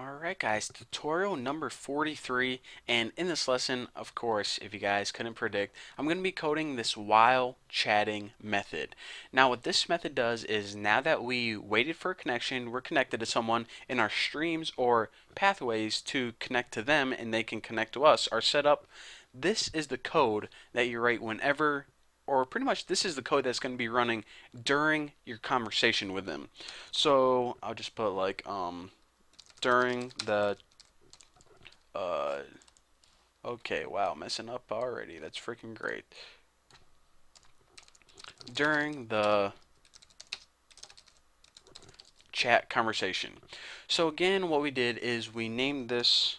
Alright guys, tutorial number 43, and in this lesson, of course, if you guys couldn't predict, I'm going to be coding this while chatting method. Now what this method does is now that we waited for a connection, we're connected to someone in our streams or pathways to connect to them and they can connect to us are set up. This is the code that you write whenever or pretty much this is the code that's going to be running during your conversation with them. So I'll just put like during the uh okay, wow, messing up already. That's freaking great. During the chat conversation. So again, what we did is we named this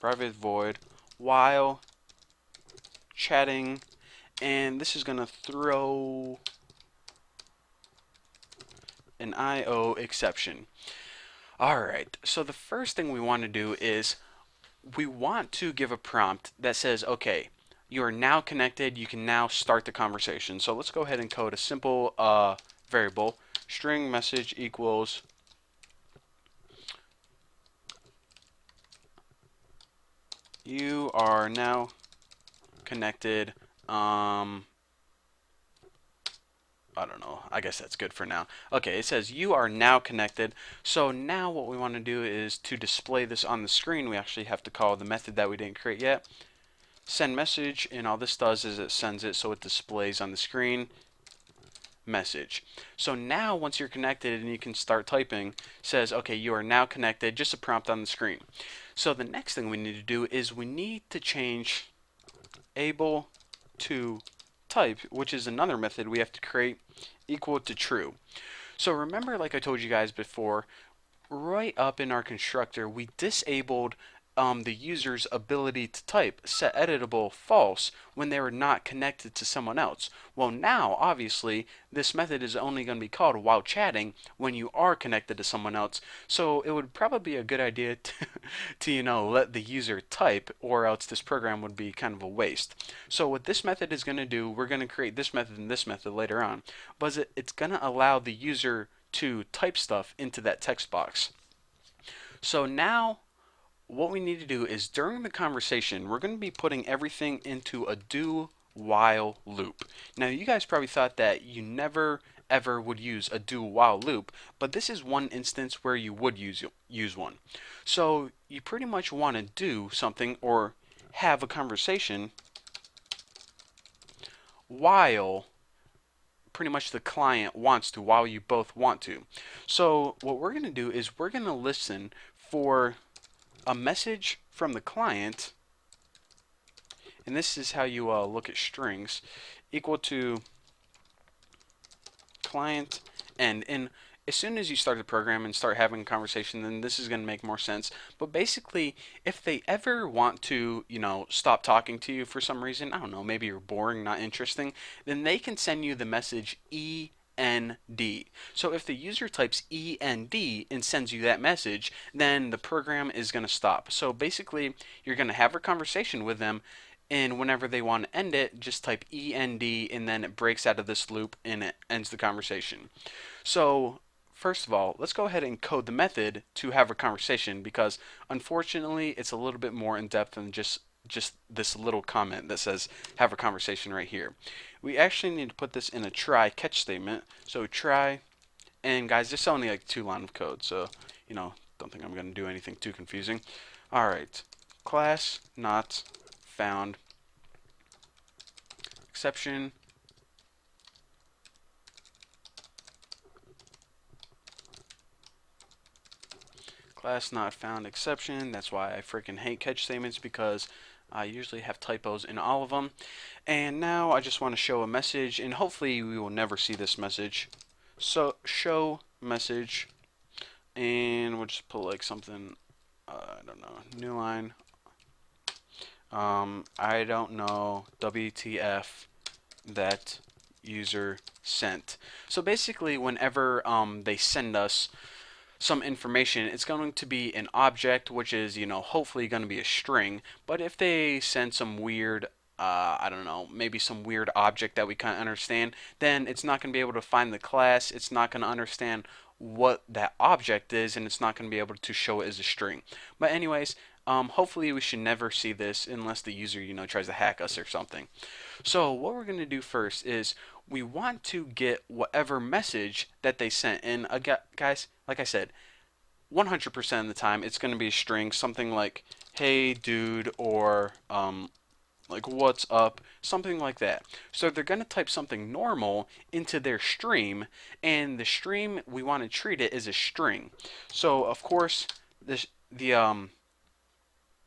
private void while chatting, and this is going to throw an IO exception. Alright, so the first thing we want to do is we want to give a prompt that says, okay, you are now connected, you can now start the conversation. So let's go ahead and code a simple variable, string message equals you are now connected. I don't know. I guess that's good for now. Okay, it says you are now connected. So now what we want to do is to display this on the screen, we actually have to call the method that we didn't create yet. Send message, and all this does is it sends it so it displays on the screen message. So now once you're connected and you can start typing, says okay, you are now connected, just a prompt on the screen. So the next thing we need to do is we need to change able to type, which is another method we have to create, equal to true. So remember, like I told you guys before, right up in our constructor, we disabled the user's ability to type, set editable false when they were not connected to someone else. Well, now, obviously, this method is only going to be called while chatting when you are connected to someone else. So it would probably be a good idea to let the user type, or else this program would be kind of a waste. So what this method is going to do, we're going to create this method and this method later on, but it's going to allow the user to type stuff into that text box. So now what we need to do is during the conversation, we're going to be putting everything into a do while loop. Now, you guys probably thought that you never ever would use a do while loop, but this is one instance where you would use one. So you pretty much want to do something or have a conversation while pretty much the client wants to, while you both want to. So what we're going to do is we're going to listen for a message from the client, and this is how you look at strings, equal to client end. And as soon as you start the program and start having a conversation, then this is going to make more sense. But basically, if they ever want to, stop talking to you for some reason, I don't know, maybe you're boring, not interesting, then they can send you the message END. So if the user types END and sends you that message, then the program is going to stop. So basically, you're going to have a conversation with them, and whenever they want to end it, just type END, and then it breaks out of this loop and it ends the conversation. So first of all, let's go ahead and code the method to have a conversation, because unfortunately it's a little bit more in depth than just this little comment that says have a conversation right here. We actually need to put this in a try catch statement. So try, and guys, this is only like 2 lines of code, so don't think I'm going to do anything too confusing. Alright, class not found exception class not found exception. That's why I freaking hate catch statements, because I usually have typos in all of them. And now I just want to show a message, and hopefully we will never see this message. So show message, and we'll just put like something, I don't know, new line. I don't know, WTF that user sent. So basically, whenever they send us some information, it's going to be an object, which is, hopefully going to be a string. But if they send some weird, I don't know, maybe some weird object that we can't understand, then it's not going to be able to find the class. It's not going to understand what that object is, and it's not going to be able to show it as a string. But anyways, hopefully we should never see this unless the user, tries to hack us or something. So what we're going to do first is we want to get whatever message that they sent. And guys, like I said, 100% of the time it's going to be a string, something like "Hey dude" or like "What's up," something like that. So they're going to type something normal into their stream, and the stream we want to treat it as a string. So of course, the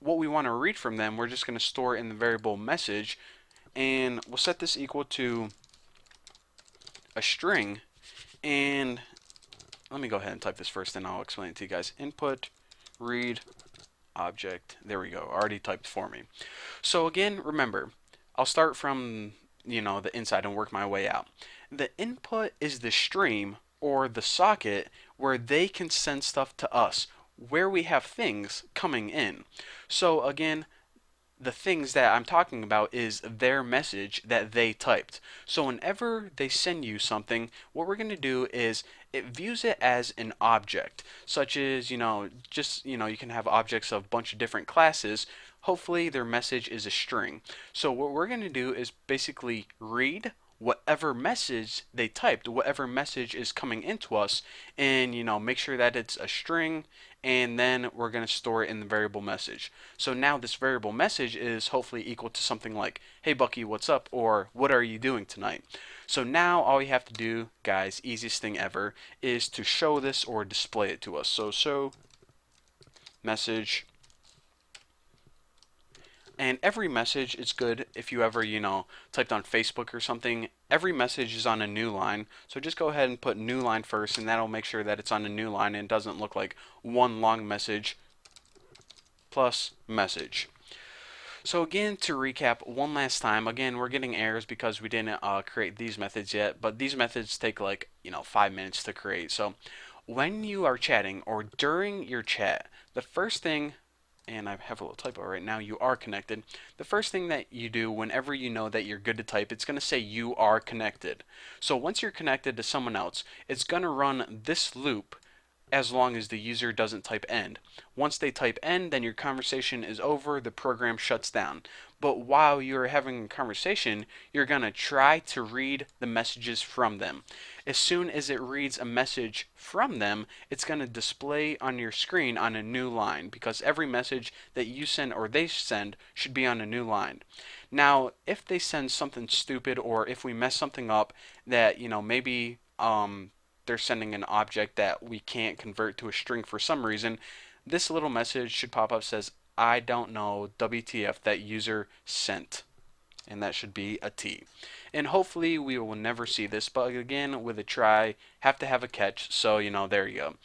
what we want to read from them, we're just going to store in the variable message, and we'll set this equal to a string. And let me go ahead and type this first, and I'll explain it to you guys. Input read object. There we go. Already typed for me. So again, remember, I'll start from the inside and work my way out. The input is the stream or the socket where they can send stuff to us, where we have things coming in. So again, the things that I'm talking about is their message that they typed. So whenever they send you something, what we're going to do is it views it as an object, such as, you can have objects of a bunch of different classes. Hopefully their message is a string. So what we're going to do is basically read whatever message they typed, whatever message is coming into us, and make sure that it's a string, and then we're going to store it in the variable message. So now this variable message is hopefully equal to something like "Hey Bucky, what's up?" or "What are you doing tonight?" So now all we have to do, guys, easiest thing ever, is to show this or display it to us. So show message. And every message is good if you ever, typed on Facebook or something. Every message is on a new line. So just go ahead and put new line first, and that'll make sure that it's on a new line and it doesn't look like one long message plus message. So again, to recap one last time, again, we're getting errors because we didn't create these methods yet, but these methods take like, 5 minutes to create. So when you are chatting or during your chat, the first thing, and I have a little typo right now, you are connected. The first thing that you do whenever you know that you're good to type, it's going to say you are connected. So once you're connected to someone else, it's going to run this loop as long as the user doesn't type end. Once they type end, then your conversation is over, the program shuts down. But while you're having a conversation, you're going to try to read the messages from them. As soon as it reads a message from them, it's going to display on your screen on a new line, because every message that you send or they send should be on a new line. Now, if they send something stupid, or if we mess something up that, maybe they're sending an object that we can't convert to a string for some reason, this little message should pop up, says, "I don't know, WTF, that user sent." And that should be a T. And hopefully we will never see this, but again, with a try, have to have a catch, so there you go.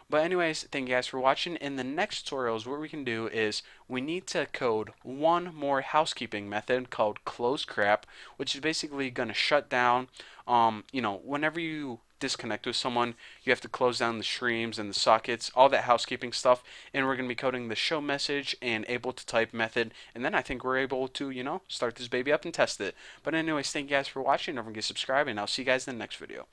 But anyways, thank you guys for watching. In the next tutorials, what we can do is we need to code one more housekeeping method called close crap, which is basically going to shut down, whenever you disconnect with someone, you have to close down the streams and the sockets, all that housekeeping stuff. And we're going to be coding the show message and able to type method. And then I think we're able to, start this baby up and test it. But anyways, thank you guys for watching. Don't forget to subscribe, and I'll see you guys in the next video.